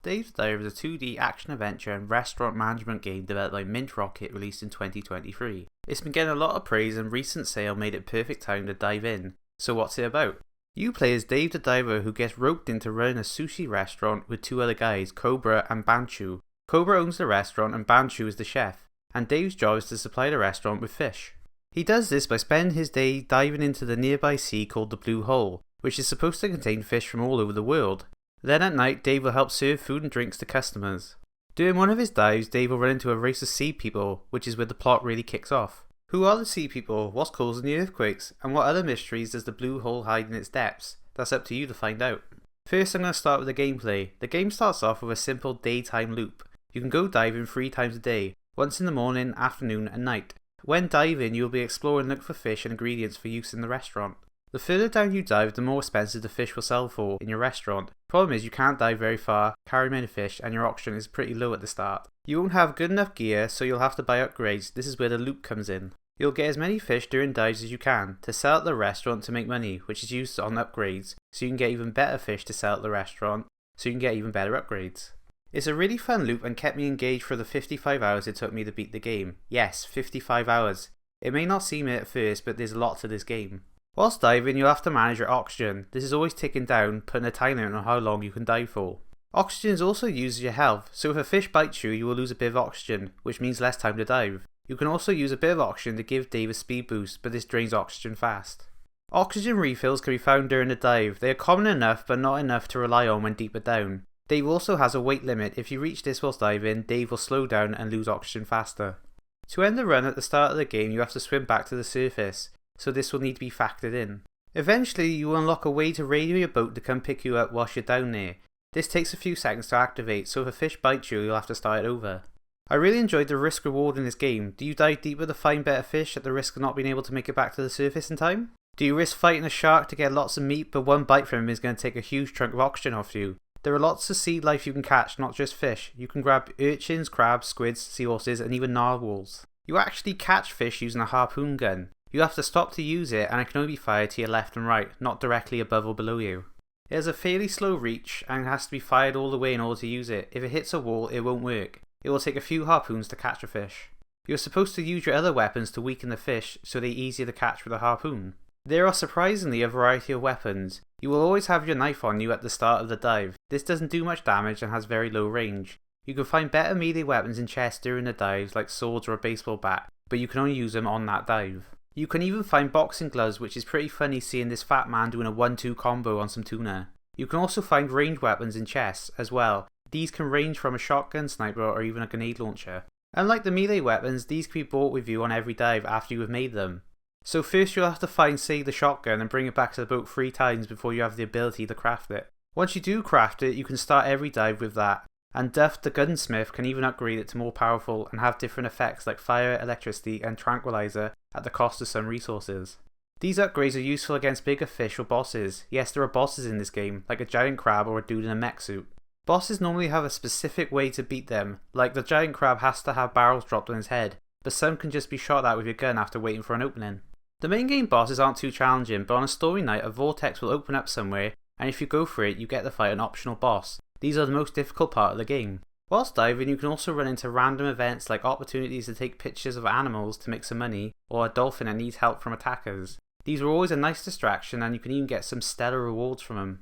Dave's Dive is a 2D action-adventure and restaurant management game developed by Mint Rocket, released in 2023. It's been getting a lot of praise and recent sale made it perfect time to dive in. So what's it about? You play as Dave the Diver, who gets roped into running a sushi restaurant with two other guys, Cobra and Banchu. Cobra owns the restaurant and Banchu is the chef, and Dave's job is to supply the restaurant with fish. He does this by spending his day diving into the nearby sea called the Blue Hole, which is supposed to contain fish from all over the world. Then at night, Dave will help serve food and drinks to customers. During one of his dives, Dave will run into a race of sea people, which is where the plot really kicks off. Who are the sea people, what's causing the earthquakes, and what other mysteries does the Blue Hole hide in its depths? That's up to you to find out. First, I'm going to start with the gameplay. The game starts off with a simple daytime loop. You can go diving 3 times a day, once in the morning, afternoon and night. When diving, you will be exploring and look for fish and ingredients for use in the restaurant. The further down you dive, the more expensive the fish will sell for in your restaurant. Problem is you can't dive very far, carry many fish, and your oxygen is pretty low at the start. You won't have good enough gear, so you'll have to buy upgrades. This is where the loop comes in. You'll get as many fish during dives as you can to sell at the restaurant to make money, which is used on upgrades, so you can get even better fish to sell at the restaurant, so you can get even better upgrades. It's a really fun loop and kept me engaged for the 55 hours it took me to beat the game. Yes, 55 hours. It may not seem it at first, but there's a lot to this game. Whilst diving, you'll have to manage your oxygen. This is always ticking down, putting a time limit on how long you can dive for. Oxygen is also used as your health, so if a fish bites you, you will lose a bit of oxygen, which means less time to dive. You can also use a bit of oxygen to give Dave a speed boost, but this drains oxygen fast. Oxygen refills can be found during the dive. They are common enough, but not enough to rely on when deeper down. Dave also has a weight limit. If you reach this whilst diving, Dave will slow down and lose oxygen faster. To end the run at the start of the game, you have to swim back to the surface, so this will need to be factored in. Eventually, you will unlock a way to radio your boat to come pick you up whilst you're down there. This takes a few seconds to activate, so if a fish bites you, you'll have to start it over. I really enjoyed the risk reward in this game. Do you dive deeper to find better fish at the risk of not being able to make it back to the surface in time? Do you risk fighting a shark to get lots of meat, but one bite from him is going to take a huge chunk of oxygen off you? There are lots of sea life you can catch, not just fish. You can grab urchins, crabs, squids, seahorses, and even narwhals. You actually catch fish using a harpoon gun. You have to stop to use it, and it can only be fired to your left and right, not directly above or below you. It has a fairly slow reach and has to be fired all the way in order to use it. If it hits a wall, it won't work. It will take a few harpoons to catch a fish. You're supposed to use your other weapons to weaken the fish so they're easier to catch with a harpoon. There are surprisingly a variety of weapons. You will always have your knife on you at the start of the dive. This doesn't do much damage and has very low range. You can find better melee weapons in chests during the dives like swords or a baseball bat, but you can only use them on that dive. You can even find boxing gloves, which is pretty funny seeing this fat man doing a 1-2 combo on some tuna. You can also find ranged weapons in chests as well. These can range from a shotgun, sniper, or even a grenade launcher. Unlike the melee weapons, these can be brought with you on every dive after you have made them. So first you'll have to find, say, the shotgun and bring it back to the boat 3 times before you have the ability to craft it. Once you do craft it, you can start every dive with that. And Duff the gunsmith can even upgrade it to more powerful and have different effects like fire, electricity, and tranquilizer at the cost of some resources. These upgrades are useful against bigger fish or bosses. Yes, there are bosses in this game, like a giant crab or a dude in a mech suit. Bosses normally have a specific way to beat them, like the giant crab has to have barrels dropped on his head, but some can just be shot at with your gun after waiting for an opening. The main game bosses aren't too challenging, but on a story night a vortex will open up somewhere, and if you go for it you get to fight an optional boss. These are the most difficult part of the game. Whilst diving, you can also run into random events like opportunities to take pictures of animals to make some money, or a dolphin that needs help from attackers. These are always a nice distraction and you can even get some stellar rewards from them.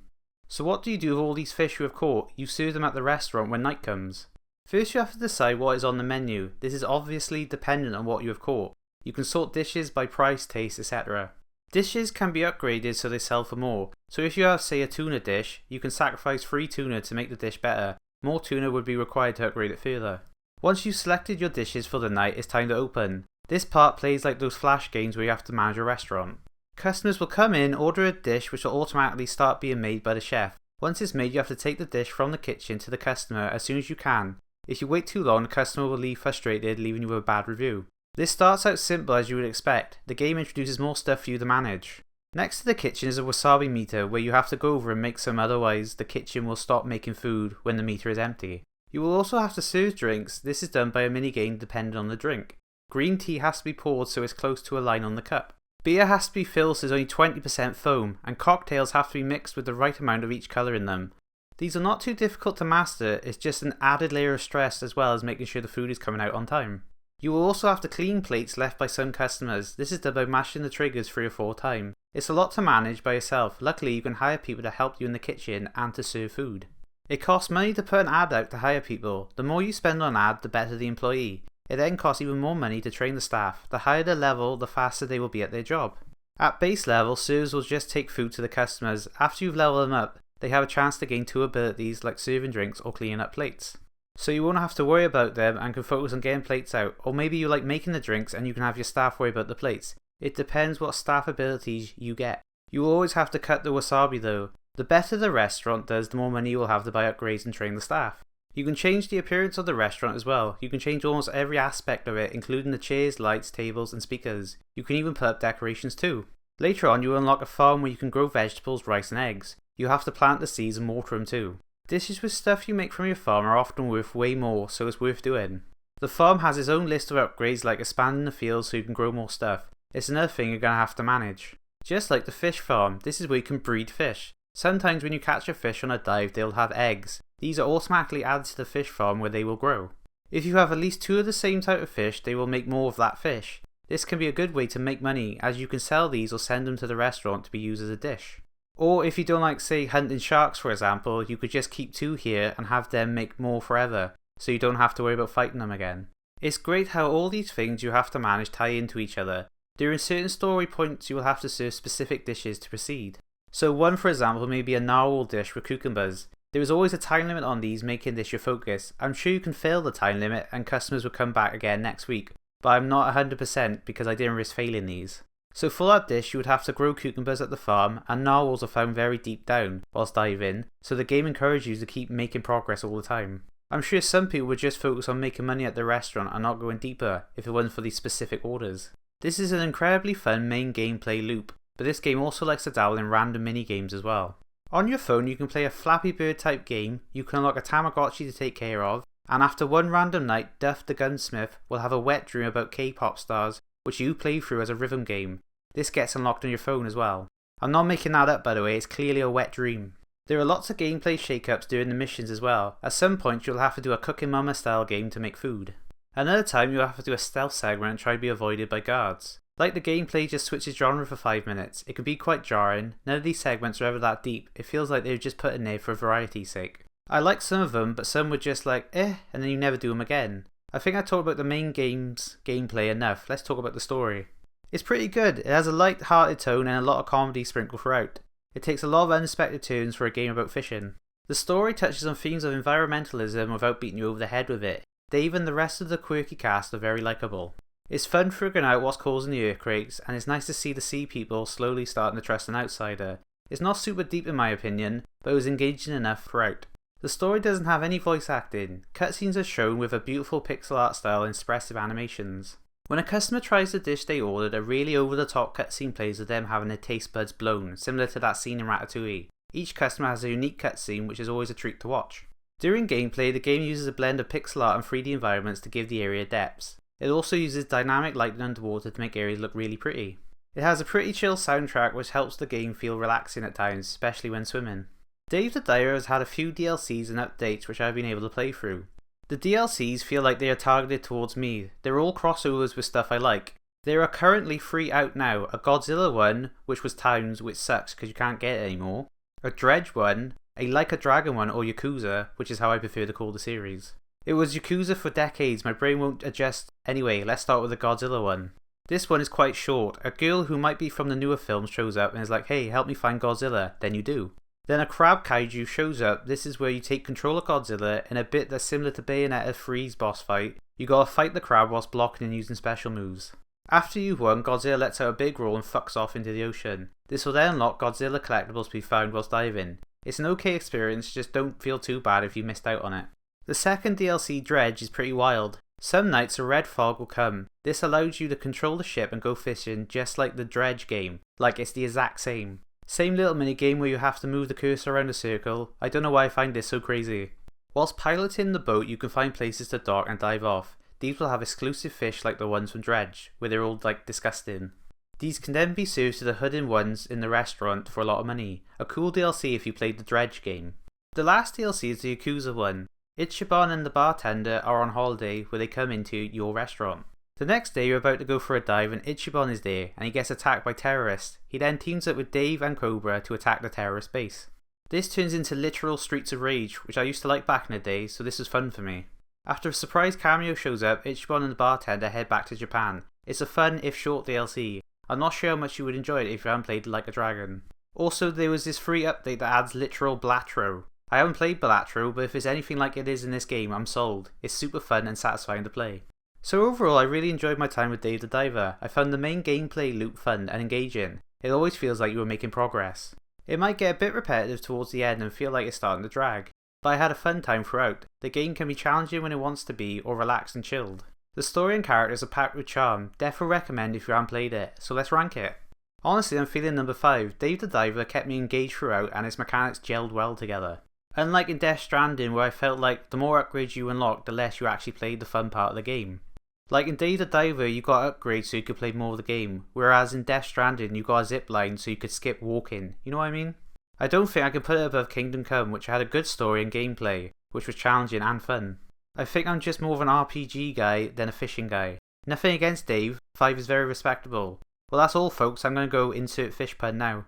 So what do you do with all these fish you have caught? You serve them at the restaurant when night comes. First you have to decide what is on the menu. This is obviously dependent on what you have caught. You can sort dishes by price, taste, etc. Dishes can be upgraded so they sell for more. So if you have, say, a tuna dish, you can sacrifice 3 tuna to make the dish better. More tuna would be required to upgrade it further. Once you've selected your dishes for the night, it's time to open. This part plays like those flash games where you have to manage a restaurant. Customers will come in, order a dish which will automatically start being made by the chef. Once it's made, you have to take the dish from the kitchen to the customer as soon as you can. If you wait too long, the customer will leave frustrated, leaving you with a bad review. This starts out simple as you would expect. The game introduces more stuff for you to manage. Next to the kitchen is a wasabi meter where you have to go over and make some, otherwise the kitchen will stop making food when the meter is empty. You will also have to serve drinks. This is done by a minigame depending on the drink. Green tea has to be poured so it's close to a line on the cup. Beer has to be filled so there's only 20% foam, and cocktails have to be mixed with the right amount of each colour in them. These are not too difficult to master, it's just an added layer of stress as well as making sure the food is coming out on time. You will also have to clean plates left by some customers. This is done by mashing the triggers 3 or 4 times. It's a lot to manage by yourself. Luckily you can hire people to help you in the kitchen and to serve food. It costs money to put an ad out to hire people. The more you spend on an ad, the better the employee. It then costs even more money to train the staff. The higher the level, the faster they will be at their job. At base level, servers will just take food to the customers. After you've leveled them up, they have a chance to gain 2 abilities like serving drinks or cleaning up plates. So you won't have to worry about them and can focus on getting plates out, or maybe you like making the drinks and you can have your staff worry about the plates. It depends what staff abilities you get. You will always have to cut the wasabi though. The better the restaurant does, the more money you will have to buy upgrades and train the staff. You can change the appearance of the restaurant as well. You can change almost every aspect of it, including the chairs, lights, tables and speakers. You can even put up decorations too. Later on you will unlock a farm where you can grow vegetables, rice and eggs. You have to plant the seeds and water them too. Dishes with stuff you make from your farm are often worth way more, so it's worth doing. The farm has its own list of upgrades like expanding the fields so you can grow more stuff. It's another thing you're going to have to manage. Just like the fish farm, this is where you can breed fish. Sometimes when you catch a fish on a dive they'll have eggs. These are automatically added to the fish farm where they will grow. If you have at least 2 of the same type of fish, they will make more of that fish. This can be a good way to make money as you can sell these or send them to the restaurant to be used as a dish. Or if you don't like say hunting sharks for example, you could just keep 2 here and have them make more forever, so you don't have to worry about fighting them again. It's great how all these things you have to manage tie into each other. During certain story points you will have to serve specific dishes to proceed. So one for example may be a narwhal dish with cucumbers. There is always a time limit on these, making this your focus. I'm sure you can fail the time limit and customers will come back again next week, but I'm not 100% because I didn't risk failing these. So for that dish you would have to grow cucumbers at the farm, and narwhals are found very deep down whilst diving, so the game encourages you to keep making progress all the time. I'm sure some people would just focus on making money at the restaurant and not going deeper if it wasn't for these specific orders. This is an incredibly fun main gameplay loop, but this game also likes to dabble in random mini games as well. On your phone you can play a Flappy Bird type game, you can unlock a Tamagotchi to take care of, and after one random night Duff the Gunsmith will have a wet dream about K-pop stars which you play through as a rhythm game. This gets unlocked on your phone as well. I'm not making that up by the way, it's clearly a wet dream. There are lots of gameplay shake-ups during the missions as well. At some point you'll have to do a Cooking Mama style game to make food. Another time you'll have to do a stealth segment and try to be avoided by guards. Like the gameplay just switches genre for 5 minutes, it can be quite jarring. None of these segments are ever that deep, it feels like they were just put in there for variety's sake. I like some of them, but some were just like and then you never do them again. I think I talked about the main game's gameplay enough, let's talk about the story. It's pretty good, it has a light-hearted tone and a lot of comedy sprinkled throughout. It takes a lot of unexpected turns for a game about fishing. The story touches on themes of environmentalism without beating you over the head with it. Dave and the rest of the quirky cast are very likeable. It's fun figuring out what's causing the earthquakes, and it's nice to see the sea people slowly starting to trust an outsider. It's not super deep in my opinion, but it was engaging enough throughout. The story doesn't have any voice acting. Cutscenes are shown with a beautiful pixel art style and expressive animations. When a customer tries the dish they ordered, a really over-the-top cutscene plays of them having their taste buds blown, similar to that scene in Ratatouille. Each customer has a unique cutscene which is always a treat to watch. During gameplay, the game uses a blend of pixel art and 3D environments to give the area depths. It also uses dynamic lighting underwater to make areas look really pretty. It has a pretty chill soundtrack which helps the game feel relaxing at times, especially when swimming. Dave the Diver has had a few DLCs and updates which I've been able to play through. The DLCs feel like they are targeted towards me. They're all crossovers with stuff I like. There are currently 3 out now, a Godzilla one, which was Towns, which sucks because you can't get it anymore, a Dredge one, a Like a Dragon one or Yakuza, which is how I prefer to call the series. It was Yakuza for decades, my brain won't adjust. Anyway, let's start with the Godzilla one. This one is quite short. A girl who might be from the newer films shows up and is like, hey, help me find Godzilla, then you do. Then a crab kaiju shows up. This is where you take control of Godzilla in a bit that's similar to Bayonetta 3's boss fight. You gotta fight the crab whilst blocking and using special moves. After you've won, Godzilla lets out a big roar and fucks off into the ocean. This will then unlock Godzilla collectibles to be found whilst diving. It's an okay experience, just don't feel too bad if you missed out on it. The second DLC, Dredge, is pretty wild. Some nights a red fog will come. This allows you to control the ship and go fishing just like the Dredge game. Like it's the exact same. Same little mini game where you have to move the cursor around a circle. I don't know why I find this so crazy. Whilst piloting the boat you can find places to dock and dive off. These will have exclusive fish like the ones from Dredge, where they're all like disgusting. These can then be served to the hooded ones in the restaurant for a lot of money. A cool DLC if you played the Dredge game. The last DLC is the Yakuza one. Ichiban and the bartender are on holiday where they come into your restaurant. The next day you're about to go for a dive and Ichiban is there and he gets attacked by terrorists. He then teams up with Dave and Cobra to attack the terrorist base. This turns into literal Streets of Rage, which I used to like back in the day, so this was fun for me. After a surprise cameo shows up, Ichiban and the bartender head back to Japan. It's a fun, if short, DLC. I'm not sure how much you would enjoy it if you haven't played Like a Dragon. Also, there was this free update that adds literal Balatro. I haven't played Balatro, but if it's anything like it is in this game, I'm sold. It's super fun and satisfying to play. So overall, I really enjoyed my time with Dave the Diver. I found the main gameplay loop fun and engaging. It always feels like you were making progress. It might get a bit repetitive towards the end and feel like it's starting to drag, but I had a fun time throughout. The game can be challenging when it wants to be, or relaxed and chilled. The story and characters are packed with charm. Definitely recommend if you haven't played it, so let's rank it. Honestly, I'm feeling number 5. Dave the Diver kept me engaged throughout and its mechanics gelled well together. Unlike in Death Stranding, where I felt like the more upgrades you unlocked, the less you actually played the fun part of the game. Like in Dave the Diver, you got upgrades so you could play more of the game, whereas in Death Stranding you got a zipline so you could skip walking, you know what I mean? I don't think I can put it above Kingdom Come, which had a good story and gameplay, which was challenging and fun. I think I'm just more of an RPG guy than a fishing guy. Nothing against Dave, 5 is very respectable. Well that's all folks, I'm going to go insert fish pun now.